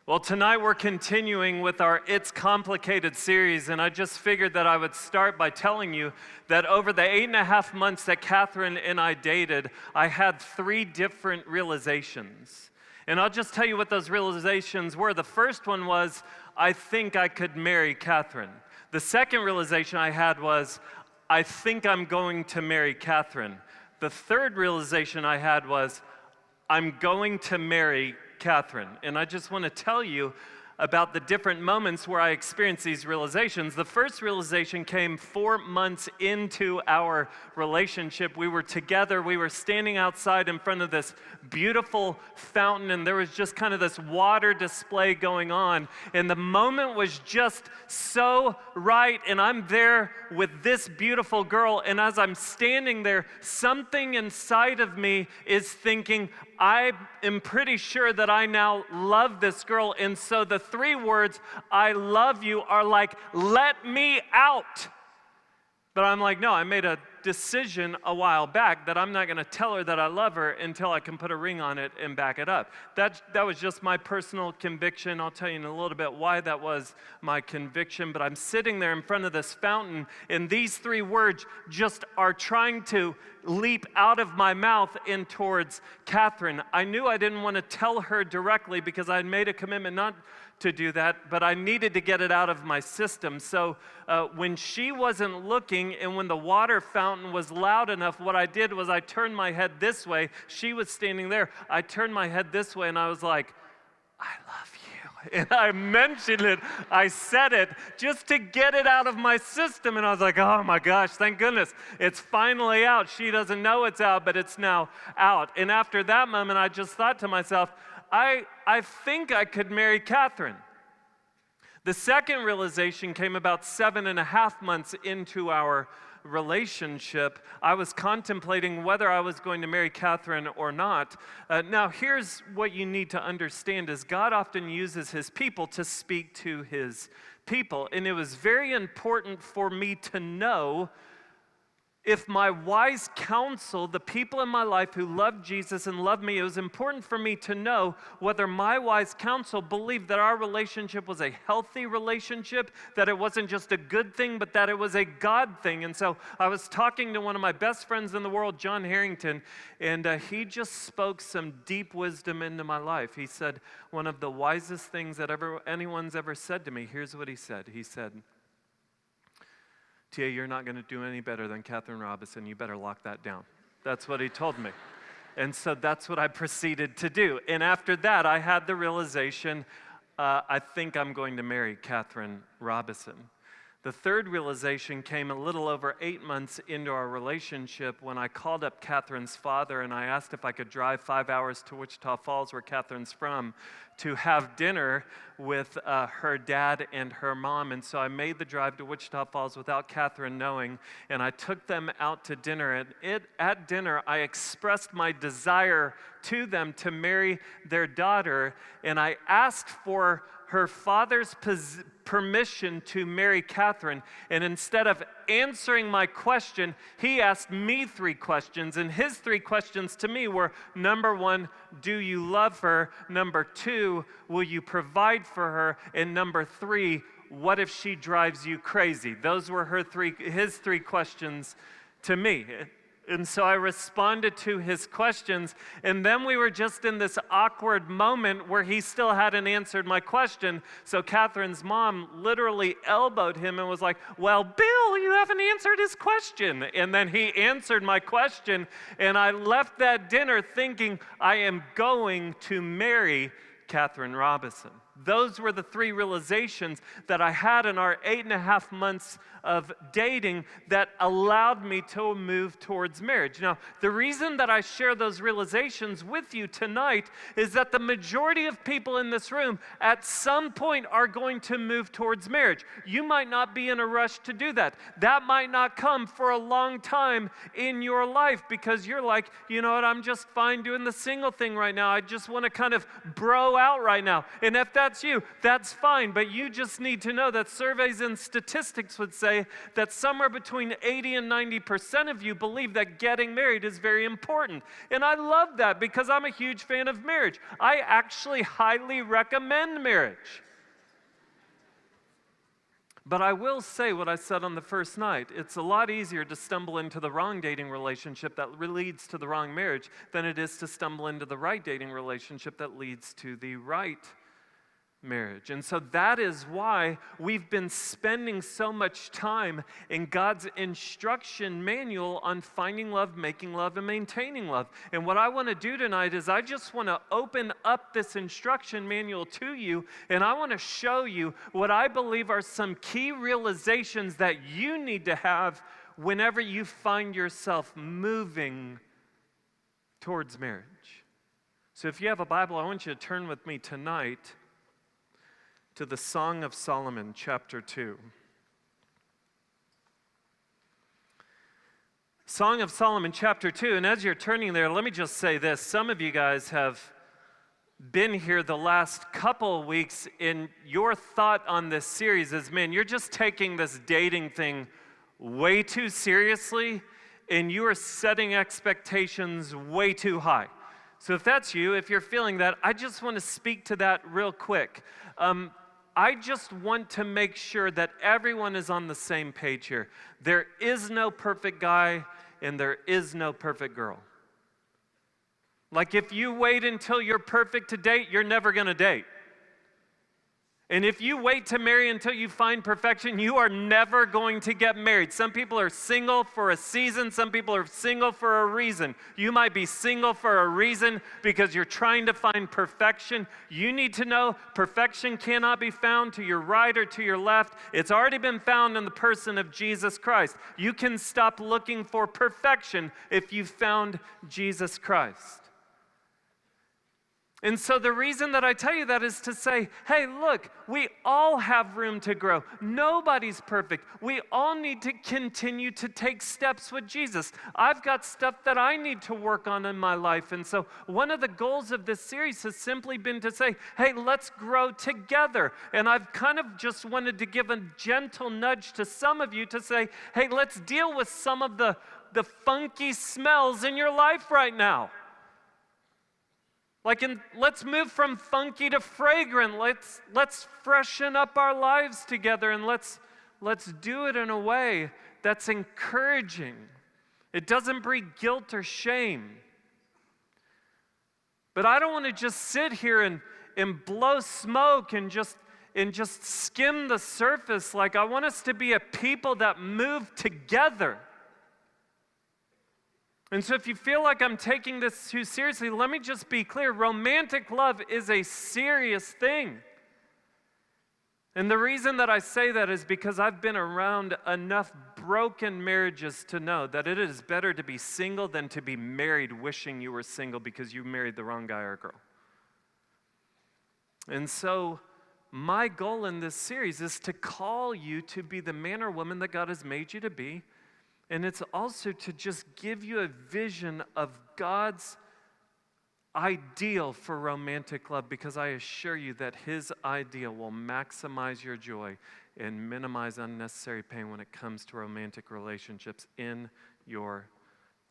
Well, tonight we're continuing with our It's Complicated series, and I just figured that I would start by telling you that over the 8.5 months that Catherine and I dated, I had 3 different realizations. And I'll just tell you what those realizations were. The first one was, I think I could marry Catherine. The second realization I had was, I think I'm going to marry Catherine. The third realization I had was, I'm going to marry Catherine. And I just want to tell you about the different moments where I experienced these realizations. The first realization came 4 months into our relationship. We were together, we were standing outside in front of this beautiful fountain, and there was just kind of this water display going on. And the moment was just so right, and I'm there with this beautiful girl, and as I'm standing there, something inside of me is thinking, I am pretty sure that I now love this girl. And so the 3 words, I love you, are like, let me out. But I'm like, no, I made a decision a while back that I'm not going to tell her that I love her until I can put a ring on it and back it up. That was just my personal conviction. I'll tell you in a little bit why that was my conviction. But I'm sitting there in front of this fountain, and these 3 words just are trying to leap out of my mouth in towards Catherine. I knew I didn't want to tell her directly because I had made a commitment not to do that, but I needed to get it out of my system. So when she wasn't looking and when the water fountain was loud enough, what I did was I turned my head this way. She was standing there. I turned my head this way, and I was like, I love you. And I mentioned it. I said it just to get it out of my system. And I was like, oh my gosh, thank goodness. It's finally out. She doesn't know it's out, but it's now out. And after that moment, I just thought to myself, I think I could marry Catherine. The second realization came about 7.5 months into our relationship. I was contemplating whether I was going to marry Catherine or not. Now, here's what you need to understand is God often uses his people to speak to his people. And it was very important for me to know if my wise counsel, the people in my life who love Jesus and love me, it was important for me to know whether my wise counsel believed that our relationship was a healthy relationship, that it wasn't just a good thing, but that it was a God thing. And so I was talking to one of my best friends in the world, John Harrington, and he just spoke some deep wisdom into my life. He said, one of the wisest things that anyone's ever said to me, here's what he said. He said, Tia, you're not going to do any better than Catherine Robinson. You better lock that down. That's what he told me. And so that's what I proceeded to do. And after that, I had the realization, I think I'm going to marry Catherine Robinson. The third realization came a little over 8 months into our relationship when I called up Catherine's father and I asked if I could drive 5 hours to Wichita Falls, where Catherine's from, to have dinner with her dad and her mom. And so I made the drive to Wichita Falls without Catherine knowing, and I took them out to dinner. And at dinner, I expressed my desire to them to marry their daughter, and I asked for her father's permission to marry Catherine. And instead of answering my question, he asked me 3 questions. And his 3 questions to me were, number 1, do you love her? Number 2, will you provide for her? And number 3, what if she drives you crazy? Those were his 3 questions to me. And so I responded to his questions, and then we were just in this awkward moment where he still hadn't answered my question. So Catherine's mom literally elbowed him and was like, well, Bill, you haven't answered his question. And then he answered my question, and I left that dinner thinking, I am going to marry Catherine Robinson. Those were the 3 realizations that I had in our 8.5 months of dating that allowed me to move towards marriage. Now, the reason that I share those realizations with you tonight is that the majority of people in this room at some point are going to move towards marriage. You might not be in a rush to do that. That might not come for a long time in your life because you're like, you know what, I'm just fine doing the single thing right now. I just want to kind of bro out right now. And if that's that's you, that's fine. But you just need to know that surveys and statistics would say that somewhere between 80 and 90% of you believe that getting married is very important. And I love that because I'm a huge fan of marriage. I actually highly recommend marriage. But I will say what I said on the first night. It's a lot easier to stumble into the wrong dating relationship that leads to the wrong marriage than it is to stumble into the right dating relationship that leads to the right marriage. And so that is why we've been spending so much time in God's instruction manual on finding love, making love, and maintaining love. And what I want to do tonight is I just want to open up this instruction manual to you, and I want to show you what I believe are some key realizations that you need to have whenever you find yourself moving towards marriage. So if you have a Bible, I want you to turn with me tonight to the Song of Solomon, chapter 2. Song of Solomon, chapter 2. And as you're turning there, let me just say this. Some of you guys have been here the last couple of weeks, and your thought on this series is, man, you're just taking this dating thing way too seriously, and you are setting expectations way too high. So if that's you, if you're feeling that, I just want to speak to that real quick. I just want to make sure that everyone is on the same page here. There is no perfect guy and there is no perfect girl. Like if you wait until you're perfect to date, you're never going to date. And if you wait to marry until you find perfection, you are never going to get married. Some people are single for a season. Some people are single for a reason. You might be single for a reason because you're trying to find perfection. You need to know perfection cannot be found to your right or to your left. It's already been found in the person of Jesus Christ. You can stop looking for perfection if you've found Jesus Christ. And so the reason that I tell you that is to say, hey, look, we all have room to grow. Nobody's perfect. We all need to continue to take steps with Jesus. I've got stuff that I need to work on in my life. And so one of the goals of this series has simply been to say, hey, let's grow together. And I've kind of just wanted to give a gentle nudge to some of you to say, hey, let's deal with some of the funky smells in your life right now. Let's move from funky to fragrant. Let's freshen up our lives together, and let's do it in a way that's encouraging. It doesn't bring guilt or shame. But I don't want to just sit here and blow smoke and just skim the surface. Like I want us to be a people that move together. And so if you feel like I'm taking this too seriously, let me just be clear. Romantic love is a serious thing. And the reason that I say that is because I've been around enough broken marriages to know that it is better to be single than to be married wishing you were single because you married the wrong guy or girl. And so my goal in this series is to call you to be the man or woman that God has made you to be. And it's also to just give you a vision of God's ideal for romantic love, because I assure you that His ideal will maximize your joy and minimize unnecessary pain when it comes to romantic relationships in your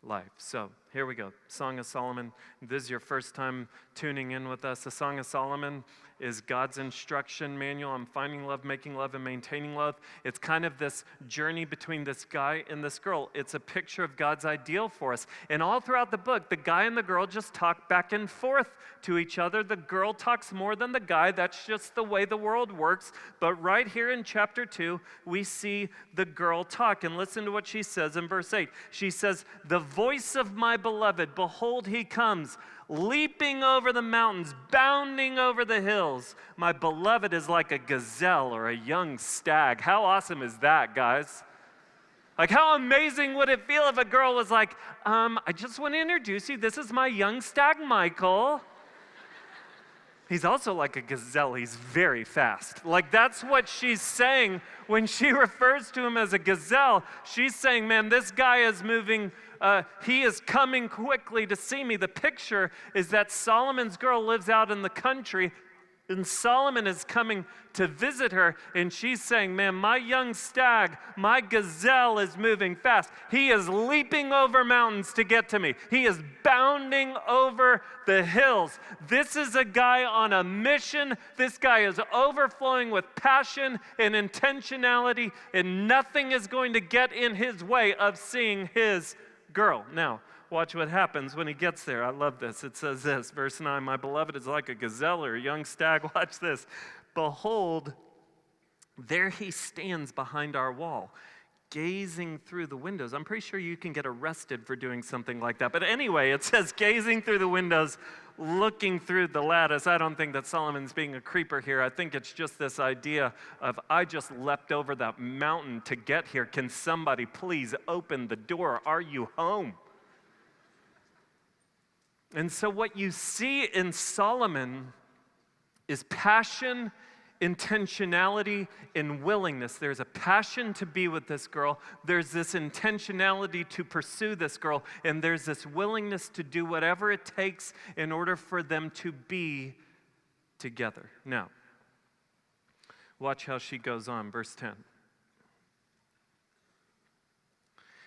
life. So here we go. Song of Solomon. If this is your first time tuning in with us, the Song of Solomon is God's instruction manual on finding love, making love, and maintaining love. It's kind of this journey between this guy and this girl. It's a picture of God's ideal for us. And all throughout the book, the guy and the girl just talk back and forth to each other. The girl talks more than the guy. That's just the way the world works. But right here in chapter 2, we see the girl talk. And listen to what she says in verse 8. She says, "The voice of my beloved, behold, he comes, leaping over the mountains, bounding over the hills. My beloved is like a gazelle or a young stag." How awesome is that, guys? Like, how amazing would it feel if a girl was like, I just want to introduce you. This is my young stag, Michael. He's also like a gazelle. He's very fast. Like, that's what she's saying when she refers to him as a gazelle. She's saying, man, this guy is moving. He is coming quickly to see me. The picture is that Solomon's girl lives out in the country, And Solomon is coming to visit her, and she's saying, man, my young stag, my gazelle is moving fast. He is leaping over mountains to get to me. He is bounding over the hills. This is a guy on a mission. This guy is overflowing with passion and intentionality, and nothing is going to get in his way of seeing his girl. Now, watch what happens when he gets there. I love this. It says this, verse 9, my beloved is like a gazelle or a young stag. Watch this. Behold, there he stands behind our wall, gazing through the windows. I'm pretty sure you can get arrested for doing something like that. But anyway, it says gazing through the windows, looking through the lattice. I don't think that Solomon's being a creeper here. I think it's just this idea of, I just leapt over that mountain to get here. Can somebody please open the door? Are you home? And so what you see in Solomon is passion, intentionality, and willingness. There's a passion to be with this girl. There's this intentionality to pursue this girl. And there's this willingness to do whatever it takes in order for them to be together. Now, watch how she goes on, verse 10.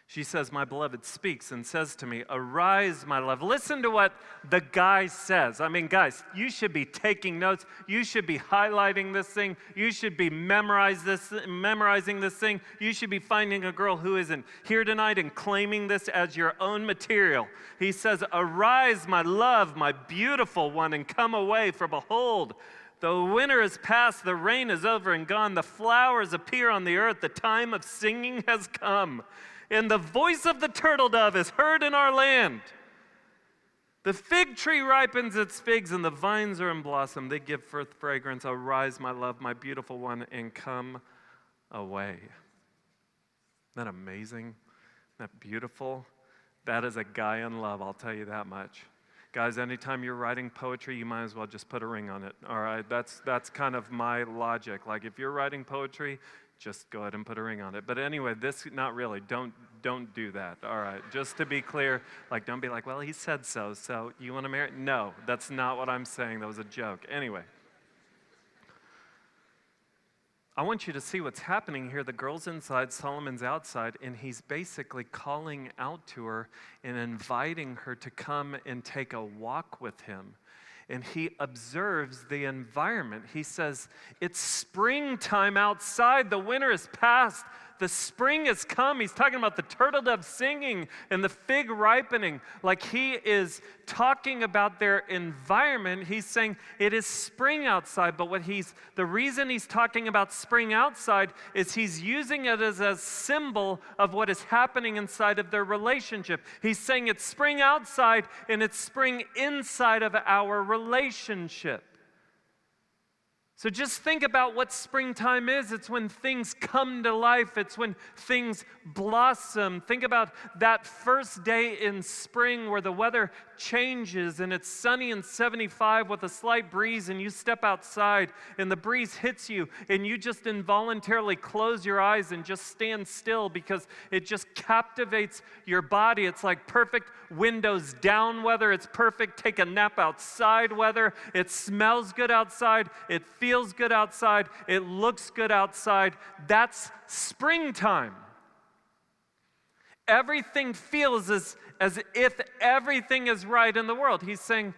She says, my beloved speaks and says to me, arise, my love. Listen to what the guy says. I mean, guys, you should be taking notes. You should be highlighting this thing. You should be memorizing this thing. You should be finding a girl who isn't here tonight and claiming this as your own material. He says, arise, my love, my beautiful one, and come away, for behold, the winter is past, the rain is over and gone, the flowers appear on the earth, the time of singing has come. And the voice of the turtle dove is heard in our land. The fig tree ripens its figs, and the vines are in blossom. They give forth fragrance. Arise, my love, my beautiful one, and come away. Isn't that amazing? Isn't that beautiful? That is a guy in love, I'll tell you that much. Guys, anytime you're writing poetry, you might as well just put a ring on it, all right? That's kind of my logic. Like, if you're writing poetry, just go ahead and put a ring on it. But anyway, this, not really. Don't do that, all right? Just to be clear, like, don't be like, well, he said so you want to marry? No, that's not what I'm saying. That was a joke. Anyway, I want you to see what's happening here. The girl's inside, Solomon's outside, and he's basically calling out to her and inviting her to come and take a walk with him. And he observes the environment. He says, it's springtime outside. The winter is past. The spring has come. He's talking about the turtle dove singing and the fig ripening. Like, he is talking about their environment. He's saying it is spring outside, but the reason he's talking about spring outside is he's using it as a symbol of what is happening inside of their relationship. He's saying it's spring outside and it's spring inside of our relationship. So just think about what springtime is. It's when things come to life. It's when things blossom. Think about that first day in spring where the weather changes and it's sunny and 75 with a slight breeze, and you step outside and the breeze hits you and you just involuntarily close your eyes and just stand still because it just captivates your body. It's like perfect windows down weather. It's perfect take a nap outside weather. It smells good outside. It feels good outside. It looks good outside. That's springtime. Everything feels as if everything is right in the world. He's saying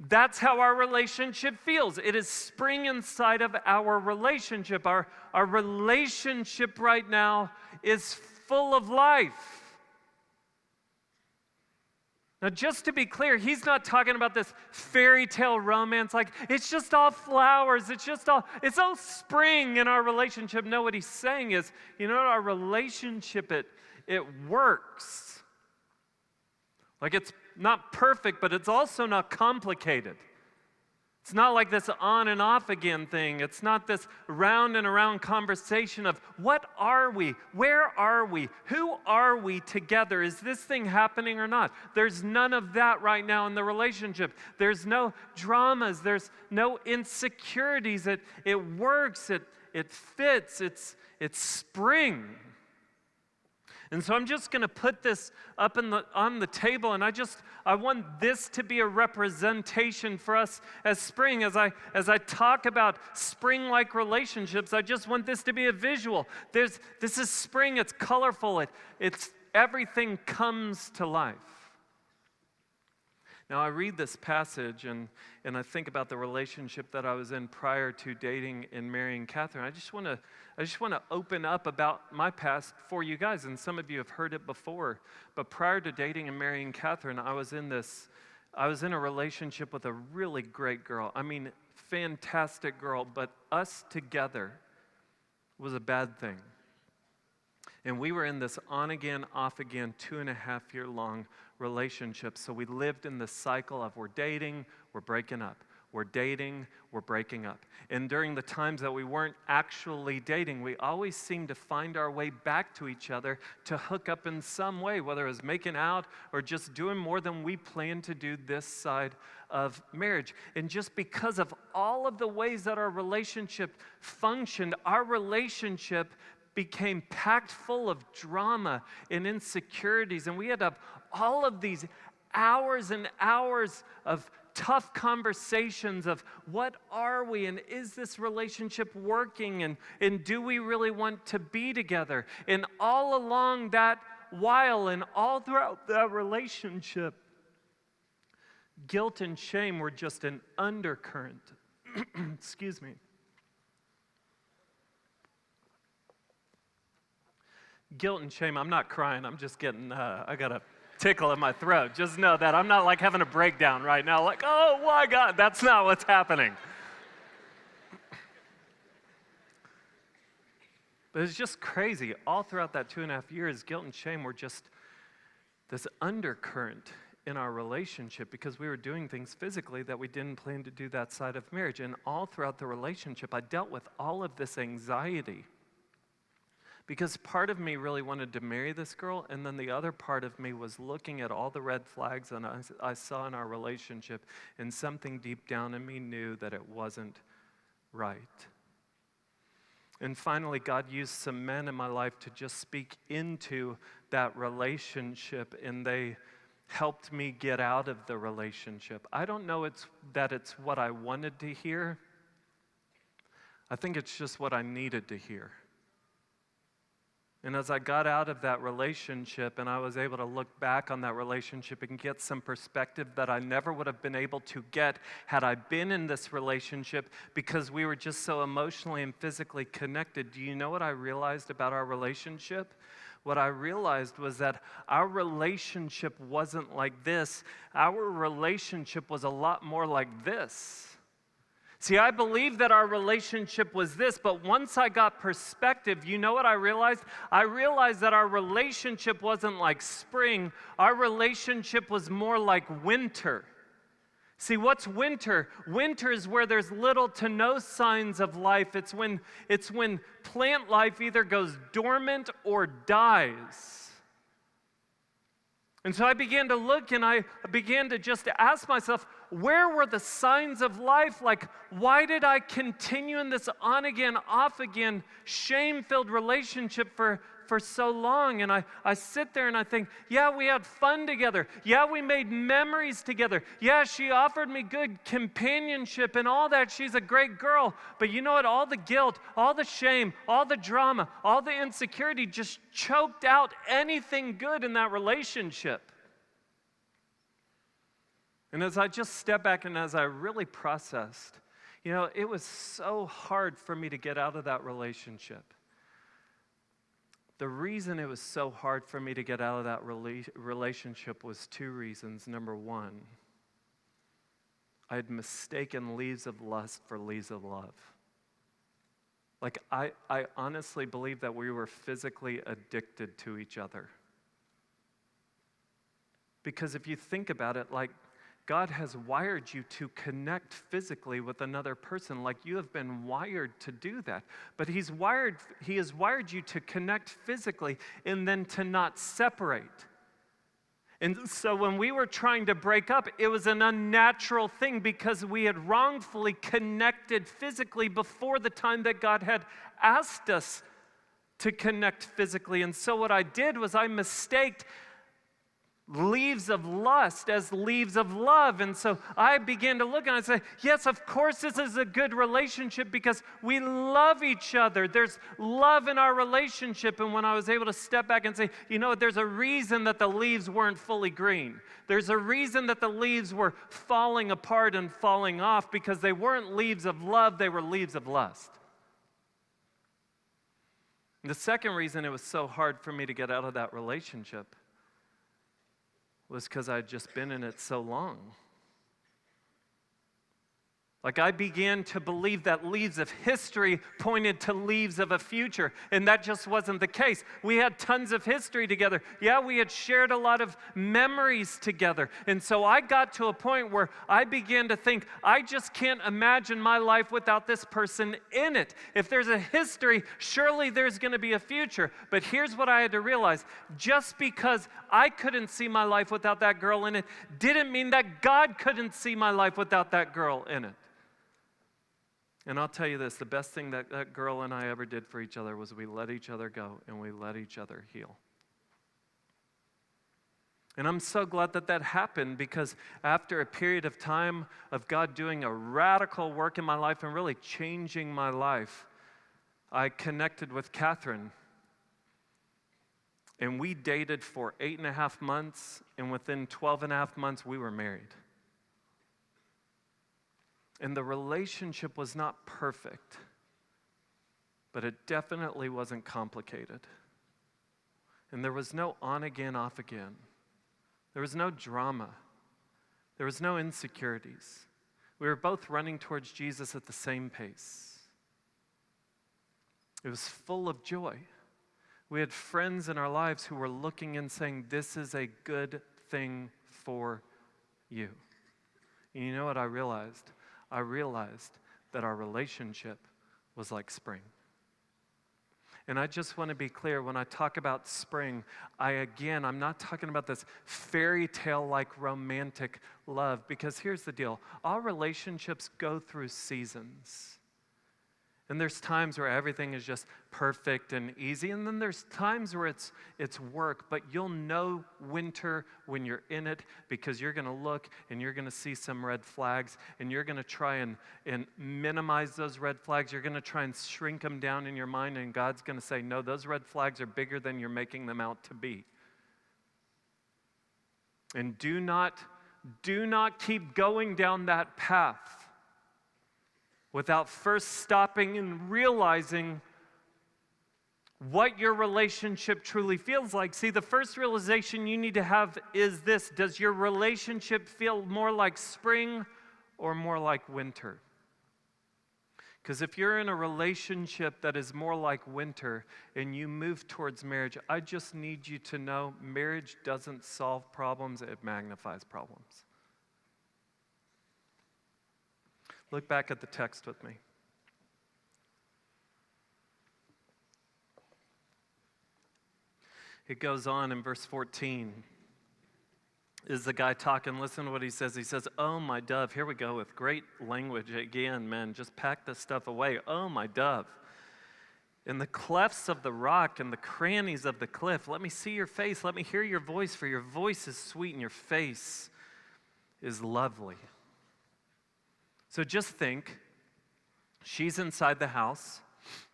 that's how our relationship feels. It is spring inside of our relationship. Our relationship right now is full of life. Now, just to be clear, he's not talking about this fairy tale romance, like it's just all flowers, it's all spring in our relationship. No, what he's saying is, our relationship, it works. Like, it's not perfect, but it's also not complicated. It's not like this on and off again thing. It's not this round and around conversation of what are we? Where are we? Who are we together? Is this thing happening or not? There's none of that right now in the relationship. There's no dramas. There's no insecurities. It works. It fits. It's spring. And so I'm just going to put this up on the table, and I want this to be a representation for us as spring. As I talk about spring-like relationships, I just want this to be a visual. This is spring. It's colorful. It's everything comes to life. Now, I read this passage, and I think about the relationship that I was in prior to dating and marrying Catherine. I just want to open up about my past for you guys, and some of you have heard it before. But prior to dating and marrying Catherine, I was in a relationship with a really great girl. I mean, fantastic girl, but us together was a bad thing. And we were in this on-again, off-again, 2.5-year long relationship. So we lived in the cycle of we're dating, we're breaking up. We're dating, we're breaking up. And during the times that we weren't actually dating, we always seemed to find our way back to each other to hook up in some way, whether it was making out or just doing more than we planned to do this side of marriage. And just because of all of the ways that our relationship functioned, our relationship became packed full of drama and insecurities, and we had to have all of these hours and hours of tough conversations of what are we, and is this relationship working, and do we really want to be together? And all along that while and all throughout that relationship, guilt and shame were just an undercurrent. Excuse me. Guilt and shame, I'm not crying, I'm just getting, I got a tickle in my throat. Just know that I'm not like having a breakdown right now, like, oh my God, that's not what's happening. But it's just crazy. All throughout that 2.5 years, guilt and shame were just this undercurrent in our relationship because we were doing things physically that we didn't plan to do that side of marriage. And all throughout the relationship, I dealt with all of this anxiety. Because part of me really wanted to marry this girl, and then the other part of me was looking at all the red flags and I saw in our relationship, and something deep down in me knew that it wasn't right. And finally, God used some men in my life to just speak into that relationship, and they helped me get out of the relationship. I don't know that it's what I wanted to hear. I think it's just what I needed to hear. And as I got out of that relationship and I was able to look back on that relationship and get some perspective that I never would have been able to get had I been in this relationship because we were just so emotionally and physically connected, do you know what I realized about our relationship? What I realized was that our relationship wasn't like this. Our relationship was a lot more like this. See, I believed that our relationship was this, but once I got perspective, you know what I realized? I realized that our relationship wasn't like spring. Our relationship was more like winter. See, what's winter? Winter is where there's little to no signs of life. It's when plant life either goes dormant or dies. And so I began to look and I began to just ask myself, where were the signs of life? Like, why did I continue in this on-again, off-again, shame-filled relationship for so long? And I sit there and I think, yeah, we had fun together. Yeah, we made memories together. Yeah, she offered me good companionship and all that. She's a great girl. But you know what? All the guilt, all the shame, all the drama, all the insecurity just choked out anything good in that relationship. And as I just stepped back and as I really processed, you know, it was so hard for me to get out of that relationship. The reason it was so hard for me to get out of that relationship was 2 reasons. Number 1, I had mistaken leaves of lust for leaves of love. Like, I honestly believe that we were physically addicted to each other. Because if you think about it, like, God has wired you to connect physically with another person, like you have been wired to do that. But He has wired you to connect physically and then to not separate. And so when we were trying to break up, it was an unnatural thing because we had wrongfully connected physically before the time that God had asked us to connect physically. And so what I did was I mistaked leaves of lust as leaves of love. And so I began to look and I say, yes, of course this is a good relationship because we love each other. There's love in our relationship. And when I was able to step back and say, you know, there's a reason that the leaves weren't fully green. There's a reason that the leaves were falling apart and falling off, because they weren't leaves of love, they were leaves of lust. The second reason it was so hard for me to get out of that relationship was because I had just been in it so long. Like, I began to believe that leaves of history pointed to leaves of a future, and that just wasn't the case. We had tons of history together. Yeah, we had shared a lot of memories together. And so I got to a point where I began to think, I just can't imagine my life without this person in it. If there's a history, surely there's going to be a future. But here's what I had to realize. Just because I couldn't see my life without that girl in it didn't mean that God couldn't see my life without that girl in it. And I'll tell you this, the best thing that that girl and I ever did for each other was we let each other go and we let each other heal. And I'm so glad that that happened, because after a period of time of God doing a radical work in my life and really changing my life, I connected with Catherine. And we dated for 8.5 months, and within 12.5 months, we were married. And the relationship was not perfect, but it definitely wasn't complicated. And there was no on again, off again. There was no drama. There was no insecurities. We were both running towards Jesus at the same pace. It was full of joy. We had friends in our lives who were looking and saying, this is a good thing for you. And you know what I realized? I realized that our relationship was like spring. And I just want to be clear, when I talk about spring, I'm not talking about this fairy tale-like romantic love, because here's the deal. All relationships go through seasons. And there's times where everything is just perfect and easy, and then there's times where it's work, but you'll know winter when you're in it, because you're going to look and you're going to see some red flags, and you're going to try and minimize those red flags. You're going to try and shrink them down in your mind, and God's going to say, no, those red flags are bigger than you're making them out to be. And do not keep going down that path without first stopping and realizing what your relationship truly feels like. See, the first realization you need to have is this: does your relationship feel more like spring or more like winter? Because if you're in a relationship that is more like winter and you move towards marriage, I just need you to know marriage doesn't solve problems, it magnifies problems. Look back at the text with me. It goes on in verse 14. Is the guy talking? Listen to what he says. He says, oh, my dove. Here we go with great language again, man. Just pack this stuff away. Oh, my dove. In the clefts of the rock and the crannies of the cliff, let me see your face. Let me hear your voice, for your voice is sweet and your face is lovely. So just think, she's inside the house,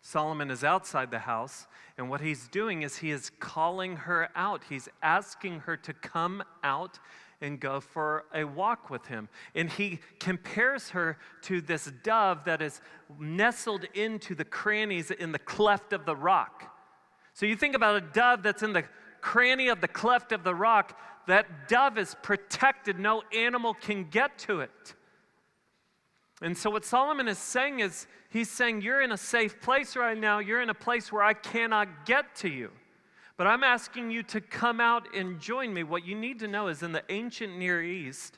Solomon is outside the house, and what he's doing is he is calling her out. He's asking her to come out and go for a walk with him. And he compares her to this dove that is nestled into the crannies in the cleft of the rock. So you think about a dove that's in the cranny of the cleft of the rock. That dove is protected. No animal can get to it. And so what Solomon is saying is, he's saying, you're in a safe place right now. You're in a place where I cannot get to you. But I'm asking you to come out and join me. What you need to know is, in the ancient Near East,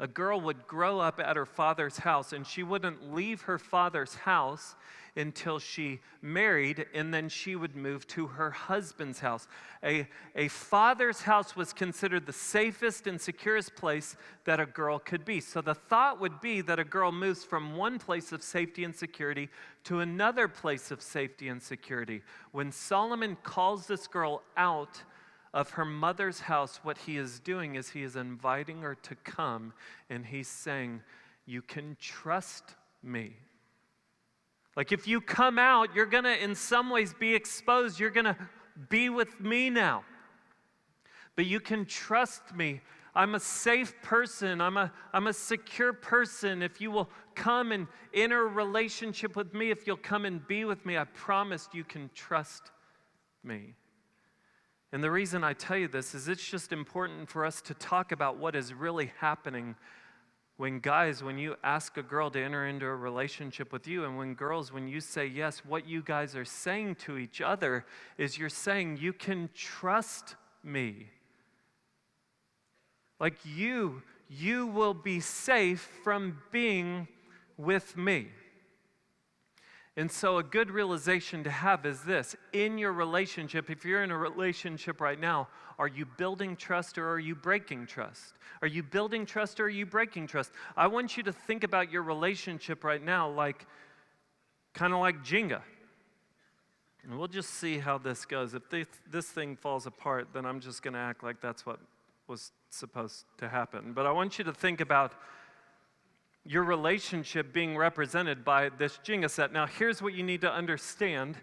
a girl would grow up at her father's house, and she wouldn't leave her father's house until she married, and then she would move to her husband's house. A father's house was considered the safest and securest place that a girl could be. So the thought would be that a girl moves from one place of safety and security to another place of safety and security. When Solomon calls this girl out of her mother's house, what he is doing is he is inviting her to come, and he's saying, you can trust me. Like if you come out, you're going to in some ways be exposed. You're going to be with me now. But you can trust me. I'm a safe person. I'm a secure person. If you will come and enter a relationship with me, if you'll come and be with me, I promise you can trust me. And the reason I tell you this is it's just important for us to talk about what is really happening when you ask a girl to enter into a relationship with you, and when you say yes, what you guys are saying to each other is you're saying, you can trust me. Like you will be safe from being with me. And so a good realization to have is this: in your relationship, if you're in a relationship right now, are you building trust or are you breaking trust? Are you building trust or are you breaking trust? I want you to think about your relationship right now kind of like Jenga. And we'll just see how this goes. If this thing falls apart, then I'm just going to act like that's what was supposed to happen. But I want you to think about your relationship being represented by this Jenga set. Now, here's what you need to understand.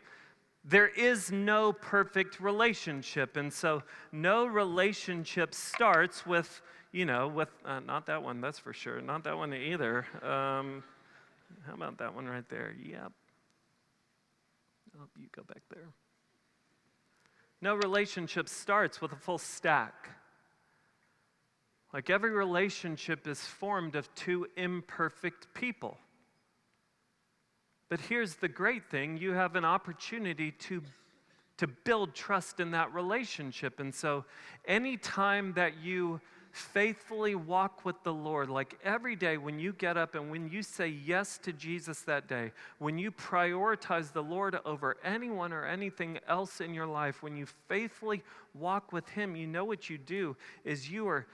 There is no perfect relationship, and so no relationship starts with not that one, that's for sure. Not that one either. How about that one right there? Yep. Oh, you go back there. No relationship starts with a full stack. Like every relationship is formed of two imperfect people. But here's the great thing: you have an opportunity to build trust in that relationship. And so anytime that you faithfully walk with the Lord, like every day when you get up and when you say yes to Jesus that day, when you prioritize the Lord over anyone or anything else in your life, when you faithfully walk with Him, you know what you do is you are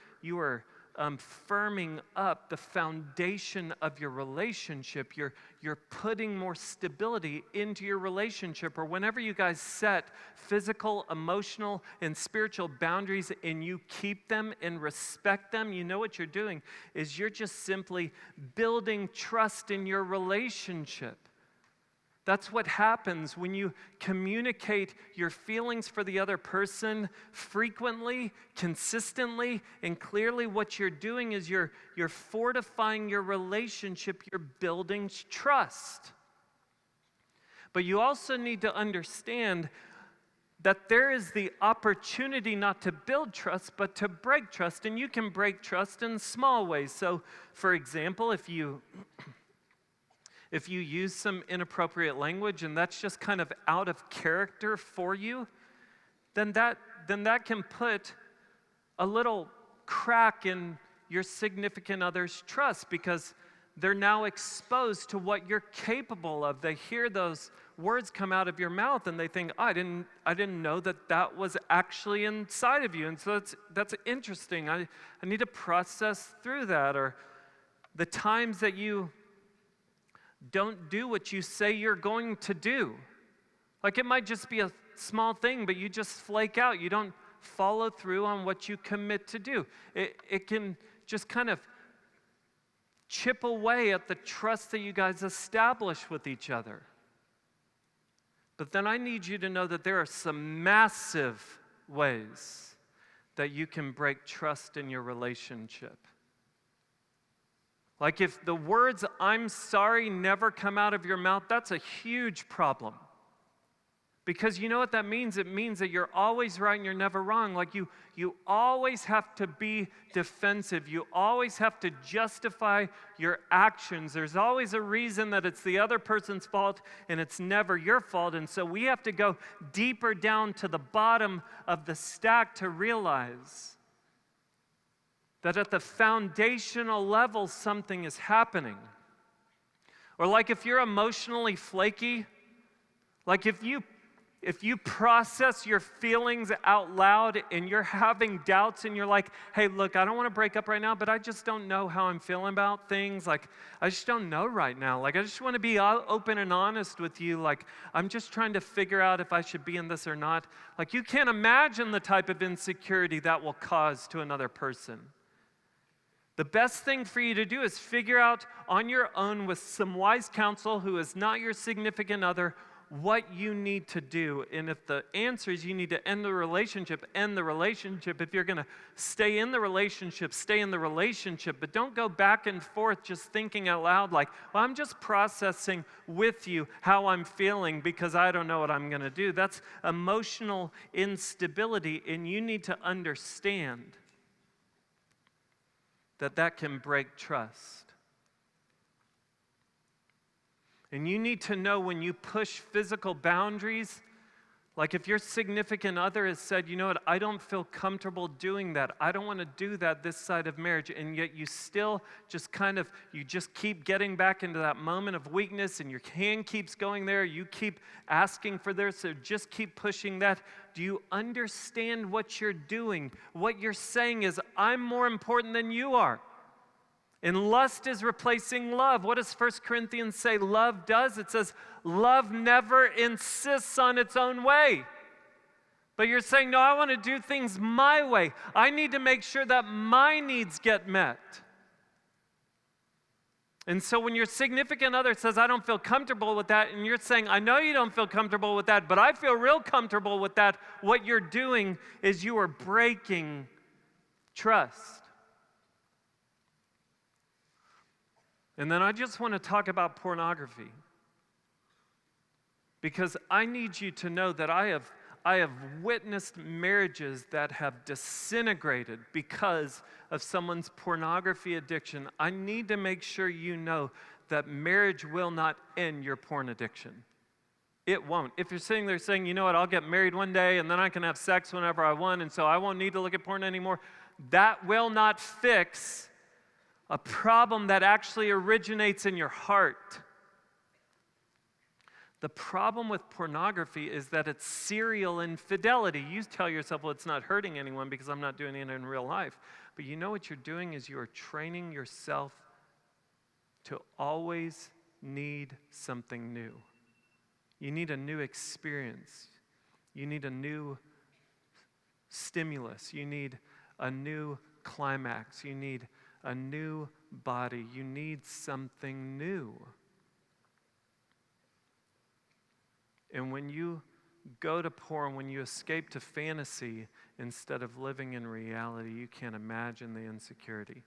firming up the foundation of your relationship. You're putting more stability into your relationship. Or whenever you guys set physical, emotional, and spiritual boundaries and you keep them and respect them, you know what you're doing is you're just simply building trust in your relationship. That's what happens when you communicate your feelings for the other person frequently, consistently, and clearly. What you're doing is you're fortifying your relationship, you're building trust. But you also need to understand that there is the opportunity not to build trust, but to break trust, and you can break trust in small ways. So, for example, if you use some inappropriate language and that's just kind of out of character for you, then that can put a little crack in your significant other's trust because they're now exposed to what you're capable of. They hear those words come out of your mouth and they think, oh, I didn't know that was actually inside of you. And so that's interesting. I need to process through that. Or the times that you don't do what you say you're going to do. Like it might just be a small thing, but you just flake out. You don't follow through on what you commit to do. It can just kind of chip away at the trust that you guys establish with each other. But then I need you to know that there are some massive ways that you can break trust in your relationship. Like if the words, "I'm sorry," never come out of your mouth, that's a huge problem. Because you know what that means? It means that you're always right and you're never wrong. Like you always have to be defensive. You always have to justify your actions. There's always a reason that it's the other person's fault and it's never your fault. And so we have to go deeper down to the bottom of the stack to realize that at the foundational level something is happening. Or like if you're emotionally flaky, like if you process your feelings out loud and you're having doubts and you're like, hey, look, I don't want to break up right now, but I just don't know how I'm feeling about things. Like, I just don't know right now. Like, I just want to be open and honest with you. Like, I'm just trying to figure out if I should be in this or not. Like, you can't imagine the type of insecurity that will cause to another person. The best thing for you to do is figure out on your own with some wise counsel who is not your significant other what you need to do. And if the answer is you need to end the relationship, end the relationship. If you're going to stay in the relationship, stay in the relationship. But don't go back and forth just thinking out loud like, well, I'm just processing with you how I'm feeling because I don't know what I'm going to do. That's emotional instability, and you need to understand that can break trust. And you need to know when you push physical boundaries, like if your significant other has said, you know what, I don't feel comfortable doing that. I don't want to do that this side of marriage. And yet you still just you just keep getting back into that moment of weakness and your hand keeps going there. You keep asking for this, so just keep pushing that. Do you understand what you're doing? What you're saying is, I'm more important than you are. And lust is replacing love. What does 1 Corinthians say love does? It says, love never insists on its own way. But you're saying, no, I want to do things my way. I need to make sure that my needs get met. And so when your significant other says, I don't feel comfortable with that, and you're saying, I know you don't feel comfortable with that, but I feel real comfortable with that, what you're doing is you are breaking trust. And then I just want to talk about pornography. Because I need you to know that I have witnessed marriages that have disintegrated because of someone's pornography addiction. I need to make sure you know that marriage will not end your porn addiction. It won't. If you're sitting there saying, you know what, I'll get married one day and then I can have sex whenever I want and so I won't need to look at porn anymore, that will not fix a problem that actually originates in your heart. The problem with pornography is that it's serial infidelity. You tell yourself, well, it's not hurting anyone because I'm not doing it in real life. But you know what you're doing is you are training yourself to always need something new. You need a new experience. You need a new stimulus. You need a new climax. You need a new body. You need something new. And when you go to porn, when you escape to fantasy instead of living in reality, you can't imagine the insecurity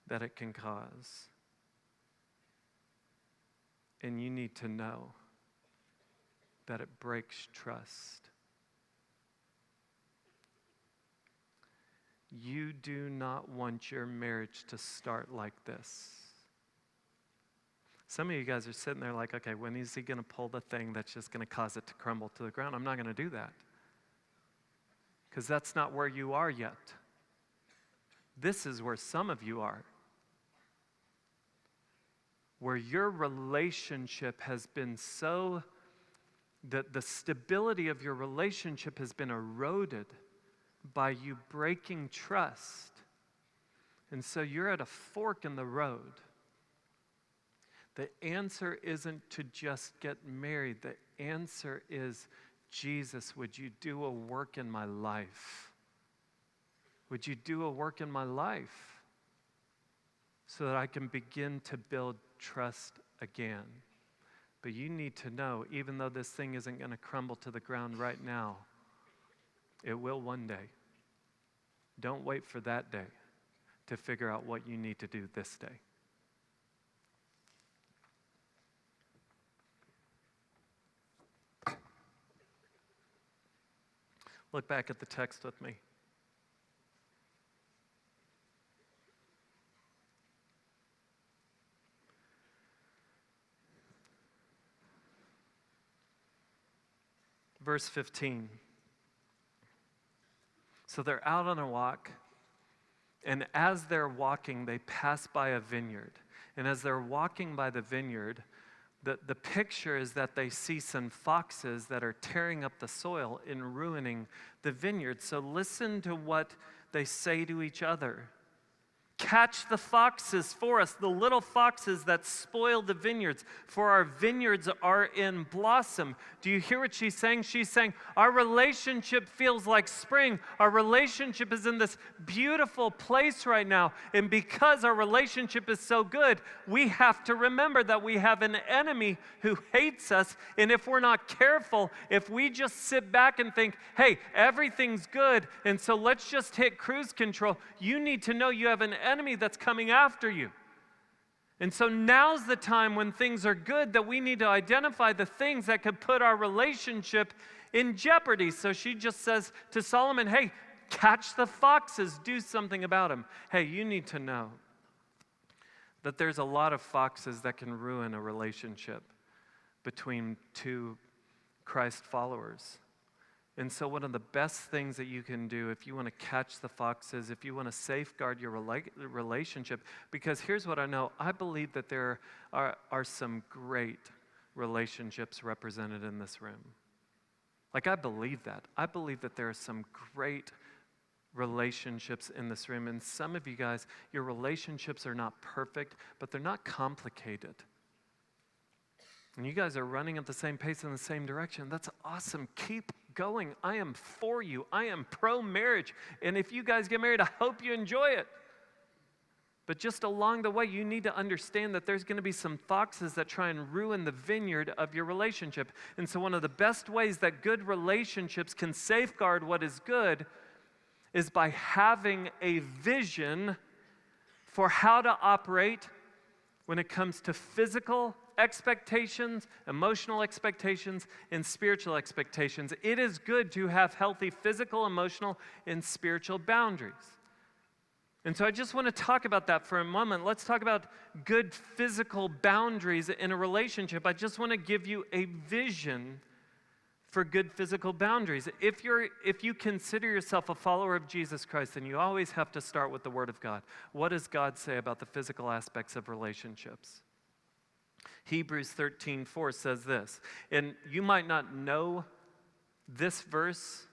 that it can cause. And you need to know that it breaks trust. You do not want your marriage to start like this. Some of you guys are sitting there like, okay, when is he going to pull the thing that's just going to cause it to crumble to the ground? I'm not going to do that. Because that's not where you are yet. This is where some of you are. Where your relationship has been so, that the stability of your relationship has been eroded by you breaking trust. And so you're at a fork in the road. The answer isn't to just get married. The answer is, Jesus, would you do a work in my life? Would you do a work in my life so that I can begin to build trust again? But you need to know, even though this thing isn't going to crumble to the ground right now, it will one day. Don't wait for that day to figure out what you need to do this day. Look back at the text with me. Verse 15. So they're out on a walk. And as they're walking, they pass by a vineyard. And as they're walking by the vineyard, the picture is that they see some foxes that are tearing up the soil and ruining the vineyard. So listen to what they say to each other. Catch the foxes for us, the little foxes that spoil the vineyards, for our vineyards are in blossom. Do you hear what she's saying? She's saying, our relationship feels like spring. Our relationship is in this beautiful place right now. And because our relationship is so good, we have to remember that we have an enemy who hates us. And if we're not careful, if we just sit back and think, hey, everything's good, and so let's just hit cruise control, you need to know you have an enemy that's coming after you. And so now's the time when things are good that we need to identify the things that could put our relationship in jeopardy. So she just says to Solomon, hey, catch the foxes, do something about them. Hey, you need to know that there's a lot of foxes that can ruin a relationship between two Christ followers. And so one of the best things that you can do if you want to catch the foxes, if you want to safeguard your relationship, because here's what I know. I believe that there are some great relationships represented in this room. Like, I believe that. I believe that there are some great relationships in this room. And some of you guys, your relationships are not perfect, but they're not complicated. And you guys are running at the same pace in the same direction. That's awesome. Keep going. I am for you. I am pro-marriage. And if you guys get married, I hope you enjoy it. But just along the way, you need to understand that there's going to be some foxes that try and ruin the vineyard of your relationship. And so one of the best ways that good relationships can safeguard what is good is by having a vision for how to operate when it comes to physical expectations, emotional expectations, and spiritual expectations. It is good to have healthy physical, emotional, and spiritual boundaries. And so I just want to talk about that for a moment. Let's talk about good physical boundaries in a relationship. I just want to give you a vision for good physical boundaries. If you consider yourself a follower of Jesus Christ, then you always have to start with the Word of God. What does God say about the physical aspects of relationships? Hebrews 13:4 says this, and you might not know this verse,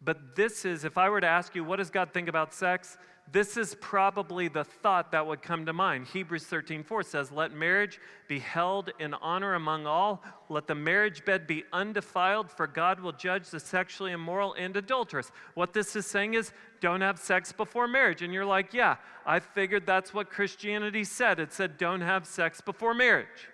but this is, if I were to ask you, what does God think about sex? This is probably the thought that would come to mind. Hebrews 13:4 says, let marriage be held in honor among all. Let the marriage bed be undefiled, for God will judge the sexually immoral and adulterous. What this is saying is, don't have sex before marriage. And you're like, yeah, I figured that's what Christianity said. It said, don't have sex before marriage.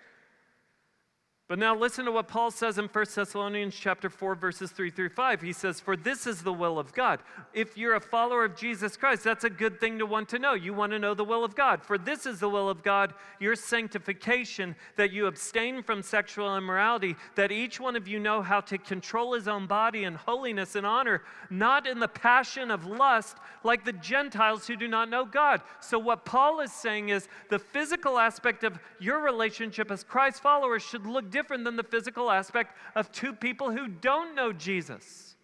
But now listen to what Paul says in 1 Thessalonians chapter 4, verses 3 through 5. He says, for this is the will of God. If you're a follower of Jesus Christ, that's a good thing to want to know. You want to know the will of God. For this is the will of God, your sanctification, that you abstain from sexual immorality, that each one of you know how to control his own body in holiness and honor, not in the passion of lust, like the Gentiles who do not know God. So what Paul is saying is the physical aspect of your relationship as Christ followers should look different than the physical aspect of two people who don't know Jesus.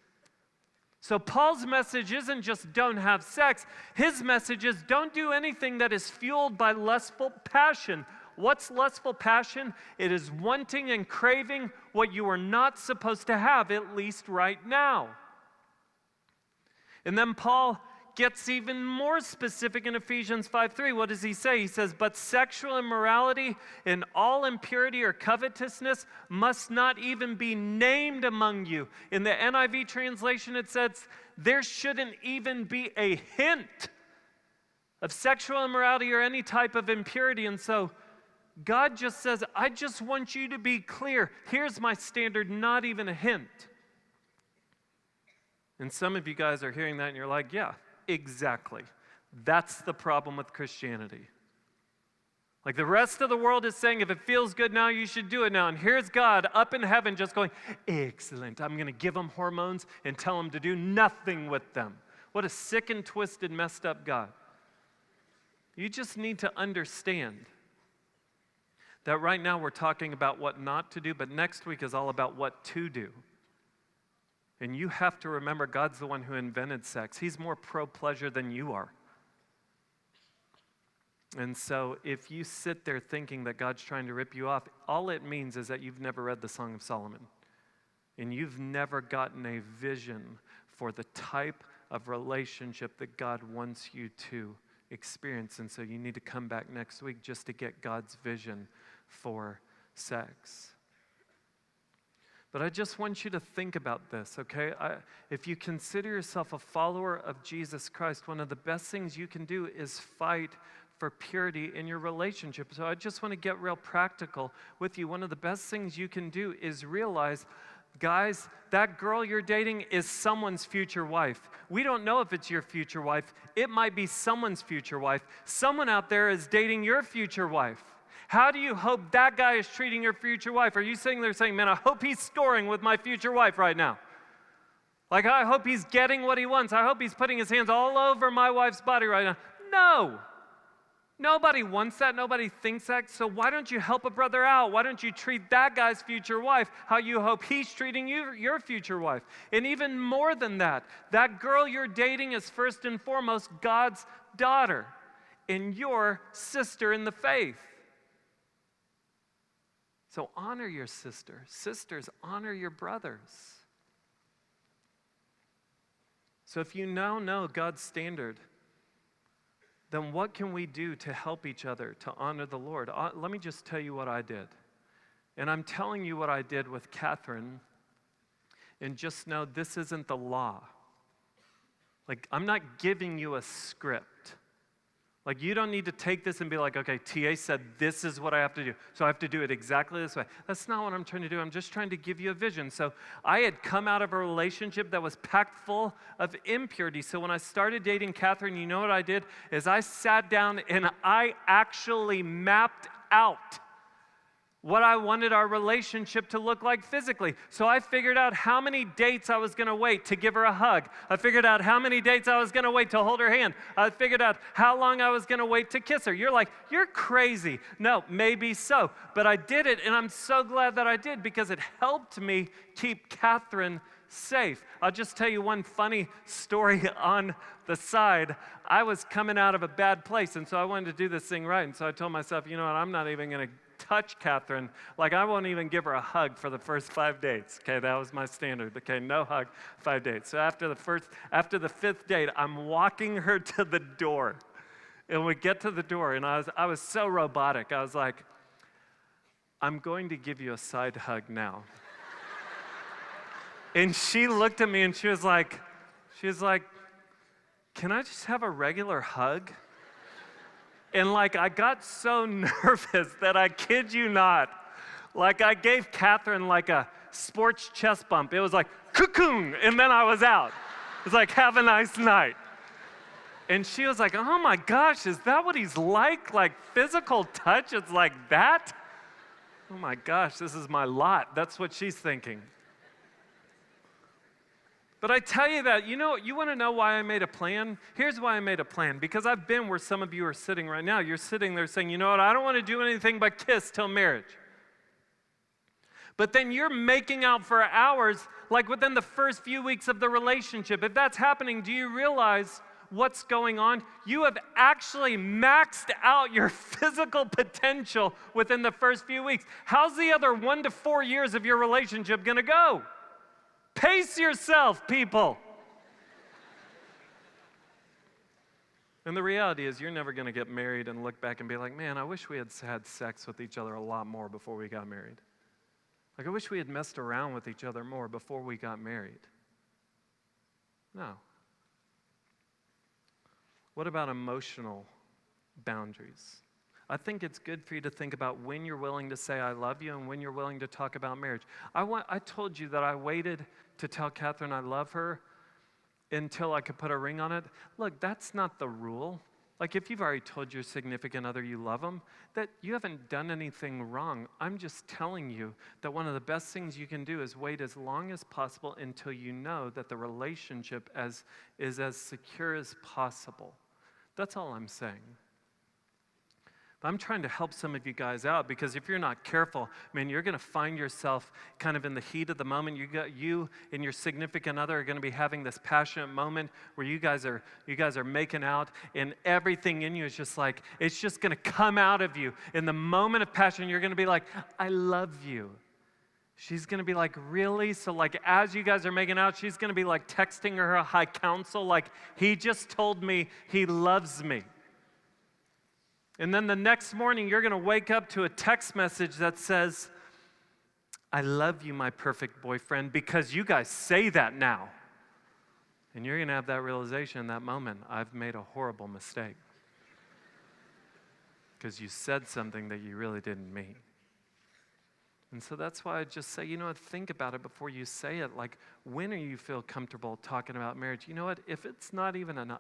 So Paul's message isn't just don't have sex. His message is don't do anything that is fueled by lustful passion. What's lustful passion? It is wanting and craving what you are not supposed to have, at least right now. And then Paul gets even more specific in Ephesians 5:3. What does he say? He says, but sexual immorality and all impurity or covetousness must not even be named among you. In the NIV translation, it says, there shouldn't even be a hint of sexual immorality or any type of impurity. And so God just says, I just want you to be clear. Here's my standard, not even a hint. And some of you guys are hearing that and you're like, yeah, exactly. That's the problem with Christianity. Like the rest of the world is saying, if it feels good now, you should do it now. And here's God up in heaven just going, excellent. I'm going to give them hormones and tell them to do nothing with them. What a sick and twisted, messed up God. You just need to understand that right now we're talking about what not to do, but next week is all about what to do. And you have to remember God's the one who invented sex. He's more pro-pleasure than you are. And so if you sit there thinking that God's trying to rip you off, all it means is that you've never read the Song of Solomon. And you've never gotten a vision for the type of relationship that God wants you to experience. And so you need to come back next week just to get God's vision for sex. But I just want you to think about this, okay? If you consider yourself a follower of Jesus Christ, one of the best things you can do is fight for purity in your relationship. So I just want to get real practical with you. One of the best things you can do is realize, guys, that girl you're dating is someone's future wife. We don't know if it's your future wife. It might be someone's future wife. Someone out there is dating your future wife. How do you hope that guy is treating your future wife? Are you sitting there saying, man, I hope he's scoring with my future wife right now? Like, I hope he's getting what he wants. I hope he's putting his hands all over my wife's body right now. No. Nobody wants that. Nobody thinks that. So why don't you help a brother out? Why don't you treat that guy's future wife how you hope he's treating you, your future wife? And even more than that, that girl you're dating is first and foremost God's daughter and your sister in the faith. So honor your sister. Sisters, honor your brothers. So if you now know God's standard, then what can we do to help each other to honor the Lord? Let me just tell you what I did. And I'm telling you what I did with Catherine. And just know this isn't the law. Like, I'm not giving you a script. Like, you don't need to take this and be like, okay, TA said this is what I have to do, so I have to do it exactly this way. That's not what I'm trying to do. I'm just trying to give you a vision. So I had come out of a relationship that was packed full of impurity. So when I started dating Catherine, you know what I did? Is I sat down and I actually mapped out what I wanted our relationship to look like physically. So I figured out how many dates I was going to wait to give her a hug. I figured out how many dates I was going to wait to hold her hand. I figured out how long I was going to wait to kiss her. You're like, you're crazy. No, maybe so. But I did it, and I'm so glad that I did because it helped me keep Catherine safe. I'll just tell you one funny story on the side. I was coming out of a bad place, and so I wanted to do this thing right. And so I told myself, you know what, I'm not even going to touch Catherine. Like, I won't even give her a hug for the first 5 dates. Okay, that was my standard. Okay, no hug, 5 dates. So after the 5th date, I'm walking her to the door. And we get to the door, and I was so robotic. I was like, I'm going to give you a side hug now. And she looked at me and she was like, can I just have a regular hug? And like, I got so nervous that I kid you not, like I gave Catherine like a sports chest bump. It was like, cocoon, and then I was out. It was like, have a nice night. And she was like, oh my gosh, is that what he's like? Like physical touch, it's like that? Oh my gosh, this is my lot. That's what she's thinking. But I tell you that, you want to know why I made a plan? Here's why I made a plan. Because I've been where some of you are sitting right now. You're sitting there saying, you know what, I don't want to do anything but kiss till marriage. But then you're making out for hours, like within the first few weeks of the relationship. If that's happening, do you realize what's going on? You have actually maxed out your physical potential within the first few weeks. How's the other 1 to 4 years of your relationship going to go? Pace yourself, people. And the reality is you're never going to get married and look back and be like, man, I wish we had had sex with each other a lot more before we got married. Like, I wish we had messed around with each other more before we got married. No. What about emotional boundaries? I think it's good for you to think about when you're willing to say I love you and when you're willing to talk about marriage. I told you that I waited to tell Catherine I love her until I could put a ring on it. Look, that's not the rule. Like, if you've already told your significant other you love them, that you haven't done anything wrong. I'm just telling you that one of the best things you can do is wait as long as possible until you know that the relationship is as secure as possible. That's all I'm saying. But I'm trying to help some of you guys out, because if you're not careful, man, you're going to find yourself kind of in the heat of the moment. You and your significant other are going to be having this passionate moment where you guys are making out, and everything in you is just like, it's just going to come out of you. In the moment of passion, you're going to be like, I love you. She's going to be like, really? So like as you guys are making out, she's going to be like texting her high counsel, like, he just told me he loves me. And then the next morning, you're going to wake up to a text message that says, I love you, my perfect boyfriend, because you guys say that now. And you're going to have that realization in that moment, I've made a horrible mistake. Because you said something that you really didn't mean. And so that's why I just say, you know what, think about it before you say it. Like, when do you feel comfortable talking about marriage? You know what, if it's not even a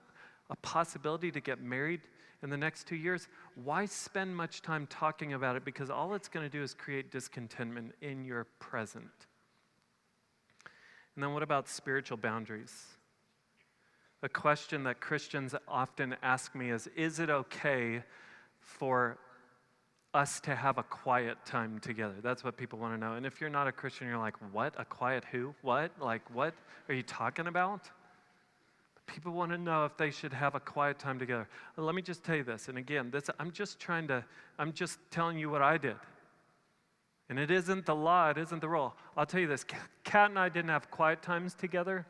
possibility to get married in the next 2 years, why spend much time talking about it? Because all it's going to do is create discontentment in your present. And then what about spiritual boundaries? A question that Christians often ask me is it okay for us to have a quiet time together? That's what people want to know. And if you're not a Christian, you're like, what? A quiet who? What? Like, what are you talking about? People want to know if they should have a quiet time together. Well, let me just tell you this, and again, I'm just telling you what I did. And it isn't the law, it isn't the rule. I'll tell you this, Kat and I didn't have quiet times together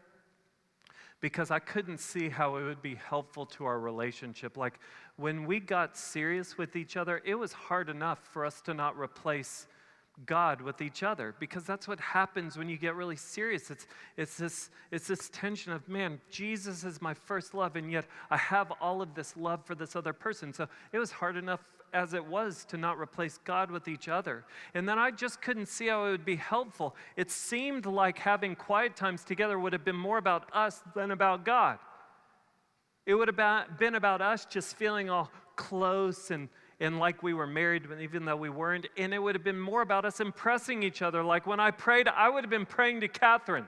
because I couldn't see how it would be helpful to our relationship. Like, when we got serious with each other, it was hard enough for us to not replace God with each other, because that's what happens when you get really serious. It's this tension of, man, Jesus is my first love, and yet I have all of this love for this other person. So it was hard enough as it was to not replace God with each other. And then I just couldn't see how it would be helpful. It seemed like having quiet times together would have been more about us than about God. It would have been about us just feeling all close and like we were married, even though we weren't. And it would have been more about us impressing each other. Like when I prayed, I would have been praying to Catherine.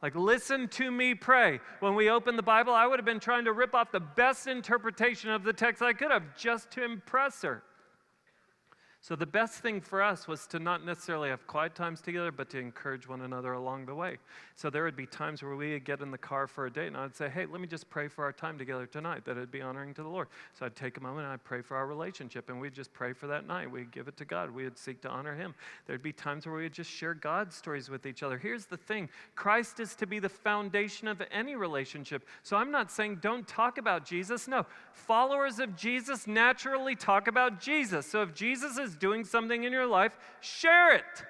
Like, listen to me pray. When we opened the Bible, I would have been trying to rip off the best interpretation of the text I could have just to impress her. So the best thing for us was to not necessarily have quiet times together, but to encourage one another along the way. So there would be times where we would get in the car for a date, and I would say, hey, let me just pray for our time together tonight, that it would be honoring to the Lord. So I'd take a moment and I'd pray for our relationship, and we'd just pray for that night. We'd give it to God. We would seek to honor Him. There'd be times where we would just share God stories with each other. Here's the thing. Christ is to be the foundation of any relationship. So I'm not saying don't talk about Jesus. No. Followers of Jesus naturally talk about Jesus. So if Jesus is doing something in your life, share it.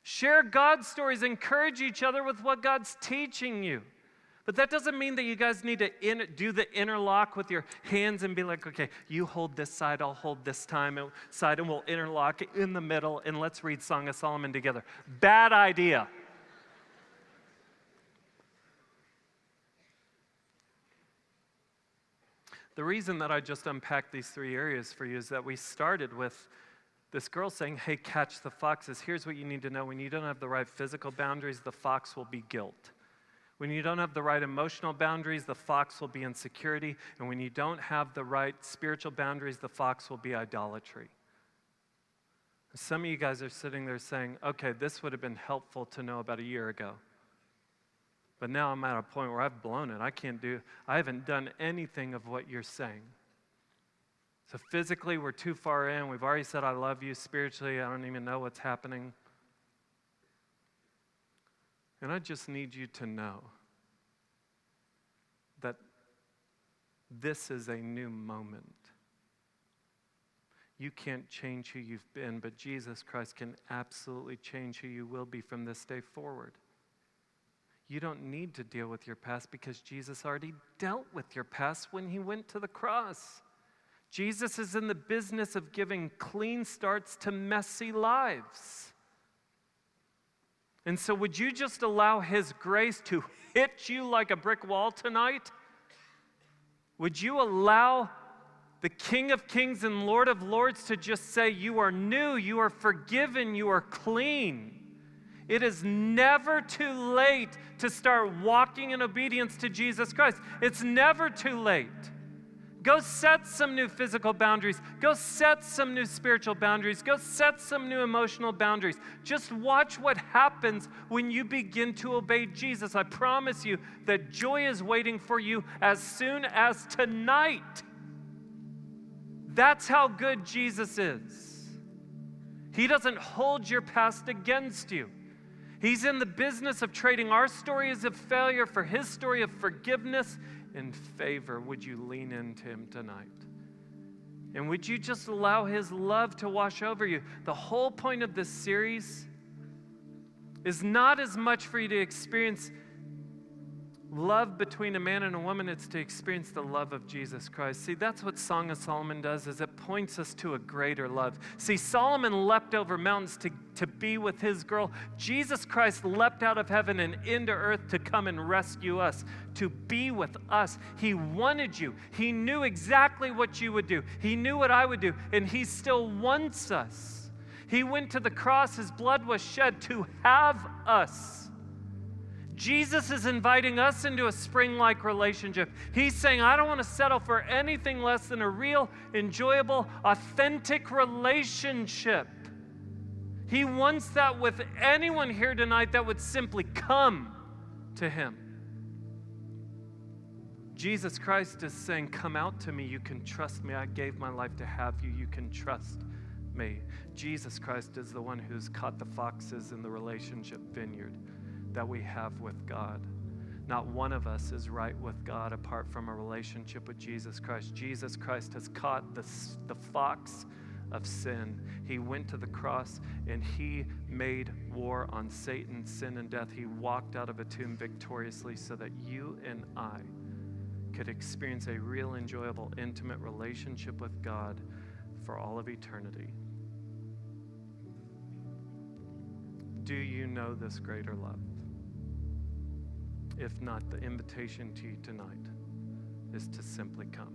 Share God's stories. Encourage each other with what God's teaching you. But that doesn't mean that you guys need to do the interlock with your hands and be like, okay, you hold this side, I'll hold this side, and we'll interlock in the middle, and let's read Song of Solomon together. Bad idea. The reason that I just unpacked these 3 areas for you is that we started with this girl saying, hey, catch the foxes. Here's what you need to know. When you don't have the right physical boundaries, the fox will be guilt. When you don't have the right emotional boundaries, the fox will be insecurity. And when you don't have the right spiritual boundaries, the fox will be idolatry. Some of you guys are sitting there saying, okay, this would have been helpful to know about a year ago. But now I'm at a point where I've blown it. I haven't done anything of what you're saying. So physically, we're too far in. We've already said, I love you. Spiritually, I don't even know what's happening. And I just need you to know that this is a new moment. You can't change who you've been, but Jesus Christ can absolutely change who you will be from this day forward. You don't need to deal with your past because Jesus already dealt with your past when He went to the cross. Jesus is in the business of giving clean starts to messy lives. And so would you just allow His grace to hit you like a brick wall tonight? Would you allow the King of Kings and Lord of Lords to just say, you are new, you are forgiven, you are clean? It is never too late to start walking in obedience to Jesus Christ. It's never too late. Go set some new physical boundaries. Go set some new spiritual boundaries. Go set some new emotional boundaries. Just watch what happens when you begin to obey Jesus. I promise you that joy is waiting for you as soon as tonight. That's how good Jesus is. He doesn't hold your past against you. He's in the business of trading our stories of failure for his story of forgiveness and favor. Would you lean into him tonight? And would you just allow his love to wash over you? The whole point of this series is not as much for you to experience love between a man and a woman, it's to experience the love of Jesus Christ. See, that's what Song of Solomon does, is it points us to a greater love. See, Solomon leapt over mountains to be with his girl. Jesus Christ leapt out of heaven and into earth to come and rescue us, to be with us. He wanted you. He knew exactly what you would do. He knew what I would do, and he still wants us. He went to the cross. His blood was shed to have us. Jesus is inviting us into a spring-like relationship. He's saying, I don't want to settle for anything less than a real, enjoyable, authentic relationship. He wants that with anyone here tonight that would simply come to him. Jesus Christ is saying, come out to me. You can trust me. I gave my life to have you. You can trust me. Jesus Christ is the one who's caught the foxes in the relationship vineyard that we have with God. Not one of us is right with God apart from a relationship with Jesus Christ. Jesus Christ has caught the fox of sin. He went to the cross and he made war on Satan, sin, and death. He walked out of a tomb victoriously so that you and I could experience a real, enjoyable, intimate relationship with God for all of eternity. Do you know this greater love? If not, the invitation to you tonight is to simply come.